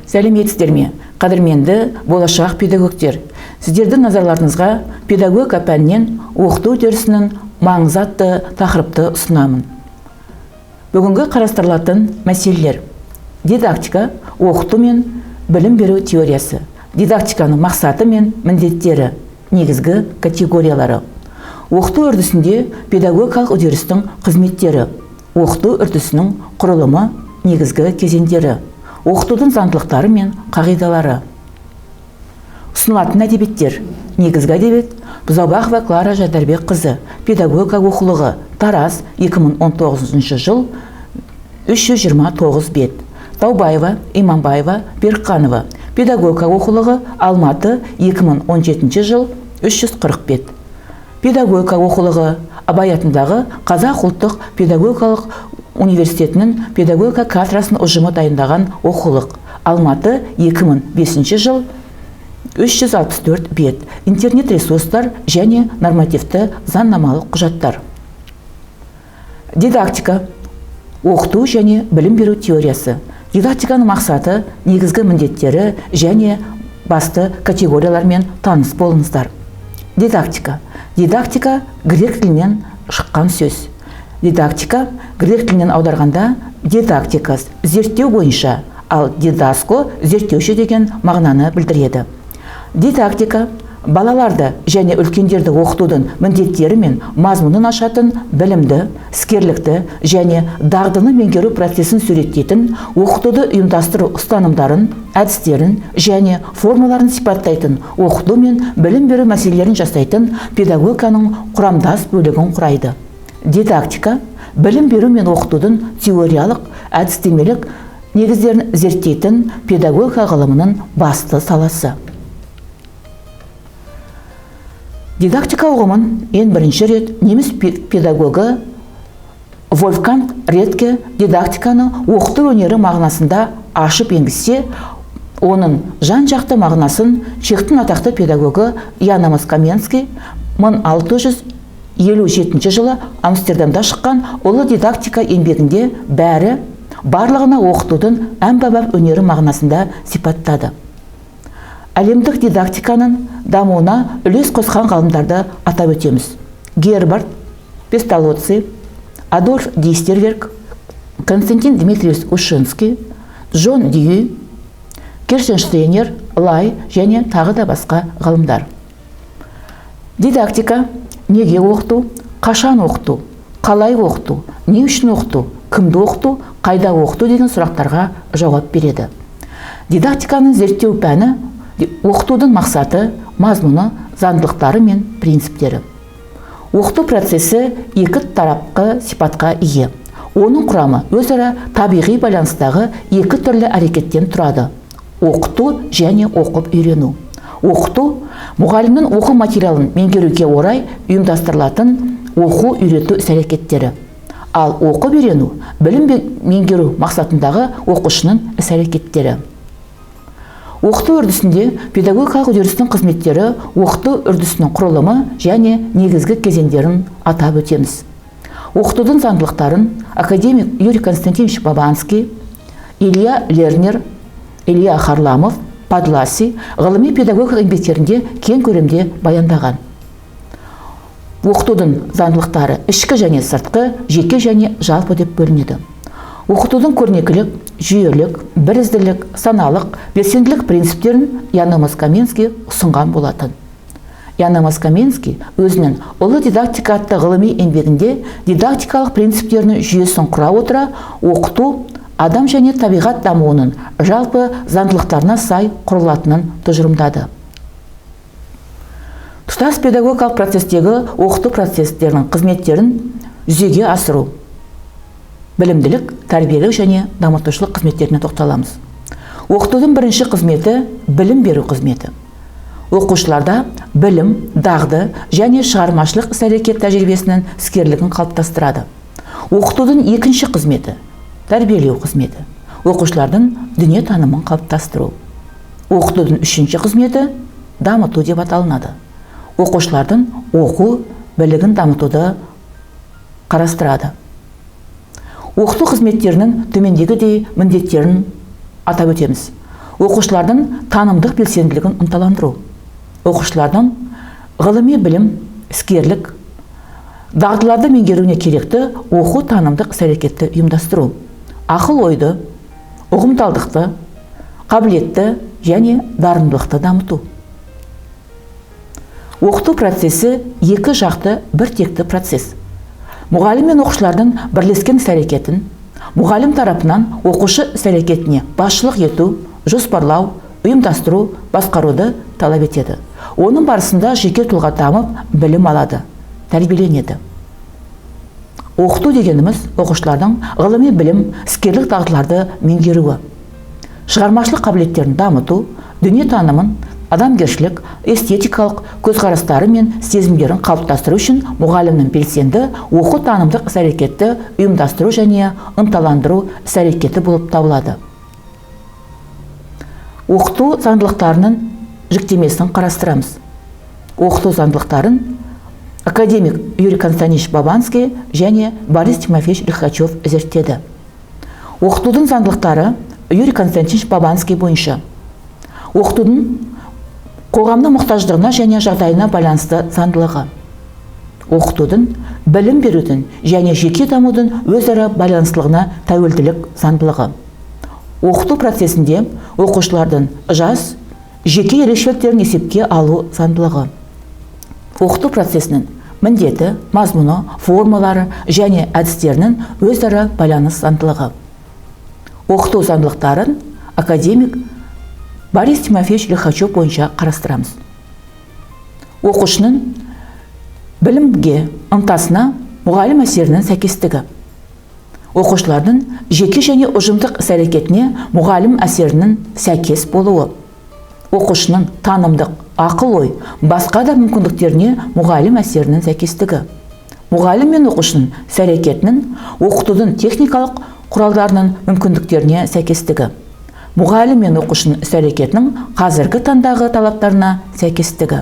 Сәлеметсіздер ме, қадірменді болашақ педагогтер. Сіздердің назарларыңызға педагогика пәнінен оқыту үдерісінің маңызы атты тақырыпты ұсынамын. Бүгінгі қарастырылатын мәселелер: дидактика, оқыту мен білім беру теориясы, дидактиканың мақсаты мен міндеттері, негізгі категориялары, оқыту үрдісінде педагогикалық үдерістің қызметтері, оқыту үрдісінің құрылымы, негізгі кезеңдері, оқытудың заңдылықтары мен қағидалары. Ұсынылатын әдебиеттер: негізгі әдебиет Бұзаубақова Клара Жайдарбекқызы, педагогика оқулығы, Тараз, 2019 жыл, 329 бет. Таубаева, Иманбаева, Берқанова, педагогика оқулығы, Алматы, 2017 жыл, 340 бет. Педагогика оқулығы, Абай атындағы Қазақ ұлттық педагогикалық университетінің педагогика кафедрасын ұжымы дайындаған оқулық, Алматы, 2005 жыл, 364 бет. Интернет ресурстар және нормативті заңнамалық құжаттар. Дидактика, оқыту және білім беру теориясы. Дидактиканың мақсаты, негізгі міндеттері және басты категориялармен таныс болыңыздар. Дидактика. Дидактика грек тілінен шыққан сөз. Дидактика грек тілінен аударғанда дидактикас зерттеу бойынша, ал дидаско зерттеуші деген мағынаны білдіреді. Дидактика балаларды және үлкендерді оқытудың міндеттері мен мазмұнын ашатын білімді, іскерлікті және дағдыны меңгеру процесін суреттейтін, оқытуды ұйымдастыру ұстанымдарын, әдістерін және формаларын сипаттайтын, оқыту мен білім беру мәселелерін жасайтын педагогиканың құрамдас бөлігін құрайды. Дидактика білім беру мен оқытудың теориялық, әдістемелік негіздерін зерттейтін педагогика ғылымының басты саласы. Дидактика ұғымын ең бірінші рет неміс педагогі Вольфганг Ретке дидактиканы оқыту өнері мағынасында ашып енгізсе, оның жан-жақты мағынасын чехтың атақты педагогі Янамас Каменский 1657 жылы Амстердамда шыққан ұлы дидактика еңбегінде барлығына оқытудың әмбебап өнері мағынасында сипаттады. Әлемдік дидактиканың дамуына үлес қосқан ғалымдарды атап өтеміз. Гербард Песталоцци, Адольф Дистерверг, Константин Дмитриевич Ушинский, Джон Дью, Кершенштейнер, Лай және тағы да басқа ғалымдар. Дидактика неге оқыту, қашан оқыту, қалай оқыту, не үшін оқыту, кімді оқыту, қайда оқыту деген сұрақтарға жауап береді. Дидактиканың зерттеу пәні оқытудың мақсаты, мазмұны, заңдылықтары мен принциптері. Оқыту процесі екі тарапқы сипатқа ие. Оның құрамы өзара табиғи байланыстағы екі түрлі әрекеттен тұрады: оқыту және оқып үйрену. Оқыту мұғалімнің оқу материалын меңгеруге орай ұйымдастырылатын оқу үйрету іс-әрекеттері. Ал оқып үйрену білім меңгеру мақсатындағы оқушының іс-әрекеттері. Оқыту үрдісінде педагогикалық үдерістің қызметтері, оқыту үрдісінің құрылымы және негізгі кезеңдерін атап өтеміз. Оқытудың заңдылықтарын академик Юрий Константинович Бабанский, Илья Лернер, Илья Харламов, Падласи ғылыми педагогика еңбектерінде кең көлемде баяндаған. Оқытудың заңдылықтары ішкі және сыртқы, жеке және жалпы деп бөлінеді. Оқытудың көрнекілік, жүйелік, бірізділік, саналық, белсенділік принциптерін Янамас Каменский ұсынған болатын. Янамас Каменский өзінің ұлы дидактика атты ғылыми еңбегінде дидактикалық принциптерінің жүйесін құра отыра, оқыту адам және табиғат дамуының жалпы заңдылықтарына сай құрылатынын тұжырымдады. Тұтас педагогикалық процестегі оқыту процестерінің қызметтерін жүзеге асыру. Білімділік, тәрбиелік және дамытушылық қызметтеріне тоқталамыз. Оқытудың бірінші қызметі білім беру қызметі. Оқушыларда білім, дағды және шығармашылық іс-әрекет тәжірибесінің іскерлігін қалыптастырады. Оқытудың екінші қызметі тәрбиелеу қызметі. Оқушылардың дүние танымын қалыптастыру. Оқытудың үшінші қызметі дамыту деп аталынады. Оқушылардың оқу білігін дамытуды қарастырады. Оқыту қызметтерінің төмендегідей міндеттерін атап өтеміз. оқушылардың танымдық белсенділігін ынталандыру, оқушылардың ғылыми білім, іскерлік, дағдыларды меңгеруіне керекті оқу танымдық іс-әрекетті ұйымдастыру, ақыл ойды, ұғымталдықты, қабілетті және дарындылықты дамыту. Оқыту процесі екі жақты бір текті процесс. Мұғалім мен оқушылардың бірлескен іс-әрекетін, мұғалім тарапынан оқушы іс-әрекетіне басшылық ету, жоспарлау, ұйымдастыру, басқаруды талап етеді. Оның барысында жеке тұлға дамып, білім алады, тәрбиеленеді. Оқыту дегеніміз оқушылардың ғылыми білім, іскерлік дағдыларды меңгеруі, шығармашылық қабілеттерін дамыту, дүниетанымын, адамгершілік, эстетикалық көзқарастары мен сезімдерін қалыптастыру үшін мұғалімнің белсенді оқу танымдық іс-әрекетті ұйымдастыру және ынталандыру іс-әрекеті болып табылады. Оқыту заңдылықтарының жіктемесін қарастырамыз. Оқыту заңдылықтарын академик Юрий Константинович Бабанский және Борис Тимофеевич Лихачев зерттеді. Оқытудың заңдылықтары Юрий Константинович Бабанский бойынша оқытудың қоғамның мұқтаждығына және жағдайына байланысты заңдылығы. Оқытудың білім берудің және жеке дамудың өзара байланыстылығына тәуелділік заңдылығы. Оқыту процесінде оқушылардың жас, жеке ерекшеліктерін есепке алу заңдылығы. Оқыту процесінің міндеті, мазмұны, формалары және әдістерінің өзара байланыс заңдылығы. Оқыту заңдылықтарын академик Борис Тимофеевич Лихачев бойынша қарастырамыз. Оқушының білімге ынтасына мұғалім әсерінің сәйкестігі. Оқушылардың жеке және ұжымдық іс-әрекетіне мұғалім әсерінің сәйкес болуы. Оқушының танымдық, ақыл ой, басқа да мүмкіндіктеріне мұғалім әсерінің сәйкестігі. Мұғалім мен оқушының іс-әрекетінің оқытудың техникалық құралдарының мүмкіндіктеріне сәйкестігі. Мұғалім мен оқушының іс-әрекетінің қазіргі таңдағы талаптарына сәйкестігі.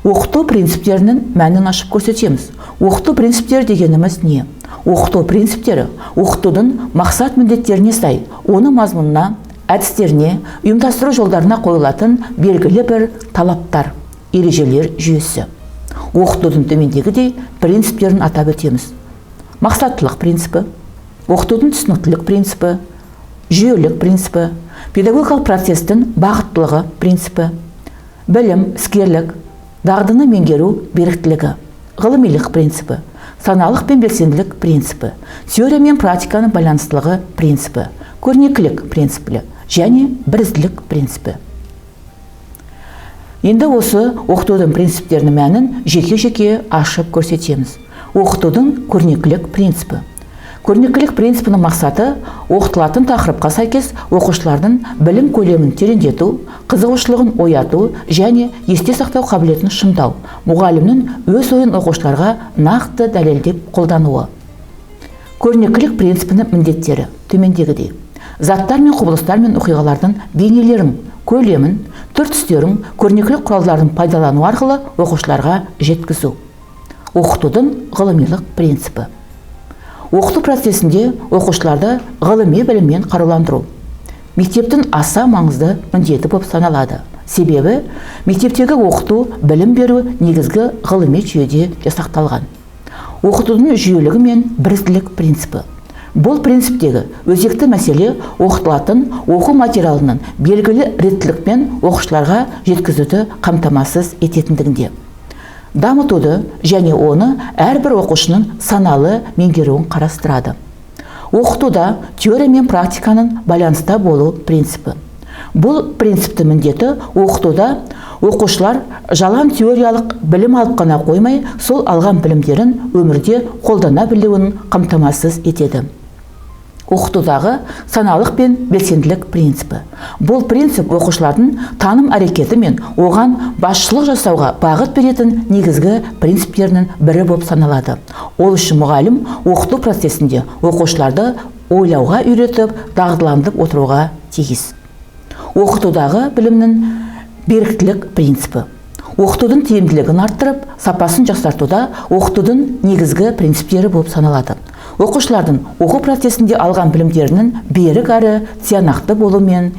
Оқыту принциптерінің мәнін ашып көрсетеміз. Оқыту принциптері дегеніміз не? Оқыту принциптері оқытудың мақсат міндеттеріне сай, оның мазмұнына, әдістеріне, ұйымдастыру жолдарына қойылатын белгілі бір талаптар, ережелер жүйесі. Оқытудың төмендегідей принциптерін атап өтеміз. Мақсаттылық принципі, оқытудың түсініктілік принципі, жүйелік принципі, педагогикалық процестің бағыттылығы принципі, білім, іскерлік, дағдыны меңгеру беріктілігі, ғылымилық принципі, саналық пен белсенділік принципі, теория мен практиканың байланыстылығы принципі, көрнекілік принципі және бірізділік принципі. Енді осы оқытудың принциптерінің мәнін жеке-жеке ашып көрсетеміз. Оқытудың көрнекілік принципі. Көрнекілік принципінің мақсаты оқытылатын тақырыпқа сәйкес оқушылардың білім көлемін тереңдету, қызығушылығын ояту және есте сақтау қабілетін шыңдау, мұғалімнің өз ойын оқушыларға нақты дәлелдеп қолдануы. Көрнекілік принципінің міндеттері төмендегідей: заттар мен құбылыстар мен оқиғалардың бейнелерін, көлемін, түр-түстерін, көрнекілік құралдарын пайдалану арқылы оқушыларға жеткізу. Оқытудың ғылымилық принципі. Оқыту процесінде оқушыларды ғылыми біліммен қаруландыру. Мектептің аса маңызды міндеті болып саналады. Себебі мектептегі оқыту, білім беру негізгі ғылыми жүйеде жасақталған. Оқытудың жүйелігі мен бірізділік принципі. Бұл принциптегі өзекті мәселе оқытылатын оқу материалының белгілі реттілікпен оқушыларға жеткізуді қамтамасыз ететіндігінде. Дамытуды және оны әрбір оқушының саналы меңгеруін қарастырады. Оқытуда теория мен практиканың байланыста болу принципі. Бұл принципті міндеті оқытуда оқушылар жалаң теориялық білім алып қана қоймай, сол алған білімдерін өмірде қолдана білуін қамтамасыз етеді. Оқытудағы саналық пен белсенділік принципі. Бұл принцип оқушылардың таным әрекеті мен оған басшылық жасауға бағыт беретін негізгі принциптерінің бірі болып саналады. Ол үшін мұғалім оқыту процесінде оқушыларды ойлауға үйретіп, дағдыландырып отыруға тиіс. Оқытудағы білімнің беріктілік принципі. Оқытудың тиімділігін арттырып, сапасын жақсартуда оқытудың негізгі принциптері болып саналады. оқушылардың оқу процесінде алған білімдерінің берік әрі тиянақты болуымен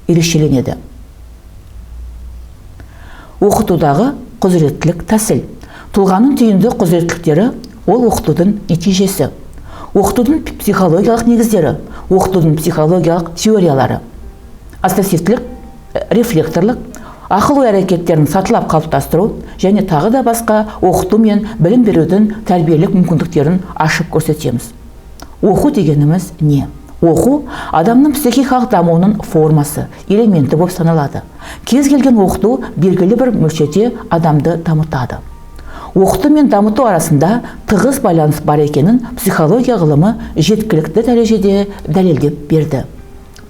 ерекшеленеді. Оқытудағы құзыреттілік тәсіл. Тұлғаның түйінді құзыреттіліктері ол оқытудың нәтижесі. Оқытудың психологиялық негіздері, оқытудың психологиялық теориялары. Ассоциативтілік, рефлекторлық, ақыл ой әрекеттерін сатылап қалыптастыру және тағы да басқа оқыту мен білім берудің тәрбиелік мүмкіндіктерін ашып көрсетеміз. Оқу дегеніміз не? Оқу адамның психикалық дамуының формасы, элементі болып саналады. Кез келген оқыту белгілі бір мөлшерде адамды дамытады. Оқыту мен дамыту арасында тығыз байланыс бар екенін психология ғылымы жеткілікті дәрежеде дәлелдеп берді.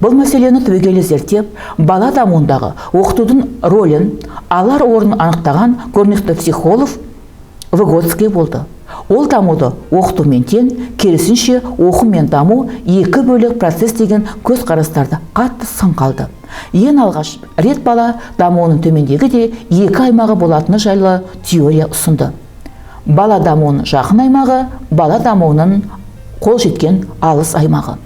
Бұл мәселені түбегейлі зерттеп, бала дамуындағы оқытудың рөлін, алар орнын анықтаған көрнекті психолог Выгодский болды. Ол дамуды оқытумен тең, керісінше оқу мен даму екі бөлек процесс деген көзқарастарды қатты сынға алды. Ең алғаш рет бала дамуының төмендегі де екі аймағы болатыны жайлы теория ұсынды. Бала дамуының жақын аймағы, бала дамуының қол жеткен алыс аймағы.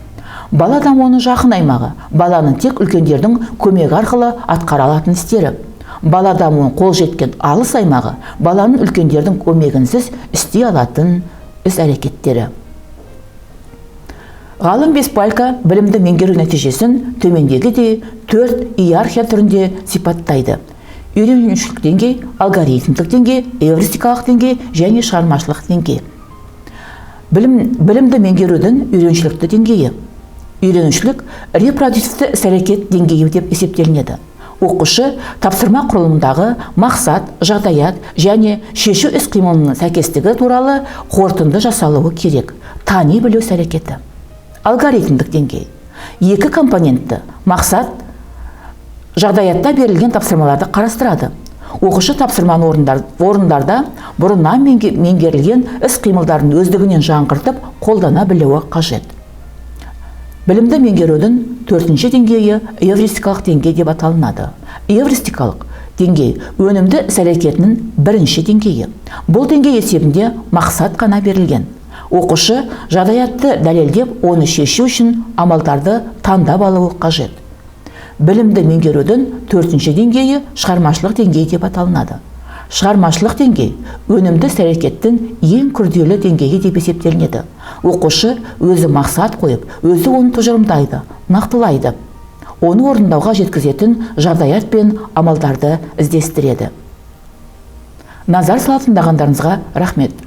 Бала дамуының жақын аймағы баланың тек үлкендердің көмегі арқылы атқара алатын істері. Бала дамуының қол жеткен алыс аймағы баланың үлкендердің көмегінсіз істей алатын іс әрекеттері. Ғалым Беспалько білімді меңгеру нәтижесін төмендегі де 4 иерархия түрінде сипаттайды. Үйренушілік деңгей, алгоритмдік деңгей, эвристикалық деңгей және шығармашылық деңгей. Білімді меңгерудің үйренушілікті деңгейі. Үйренушілік репродуктивті іс-әрекет деңгейі деп есептелінеді. Оқушы тапсырма құрылымындағы мақсат, жағдаят және шешу іс-қимылының сәйкестігі туралы қорытынды жасалуы керек. Тани білу іс-әрекеті. Алгоритмдік деңгей. Екі компонентті мақсат, жағдаятта берілген тапсырмаларды қарастырады. Оқушы тапсырманы орындарда бұрыннан меңгерілген іс-қимылдарын өздігінен жаңғыртып қолдана білуі қажет. Білімді меңгерудің 4-ші деңгейі эвристикалық деңгей деп аталынады. Эвристикалық деңгей өнімді іс-әрекетінің 1-ші деңгейі. Бұл деңгей есебінде мақсат қана берілген. Оқушы жағдаятты дәлелдеп, оны шешу үшін амалдарды таңдап алуы қажет. Білімді меңгерудің 4-ші деңгейі шығармашылық деңгей деп аталынады. Шығармашылық деңгей өнімді іс-әрекеттің ең күрделі деңгейі деп есептелінеді. Оқушы өзі мақсат қойып, өзі оны тұжырымдайды, нақтылайды. Оны орындауға жеткізетін жағдаят пен амалдарды іздестіреді. Назар салып тыңдағандарыңызға рахмет.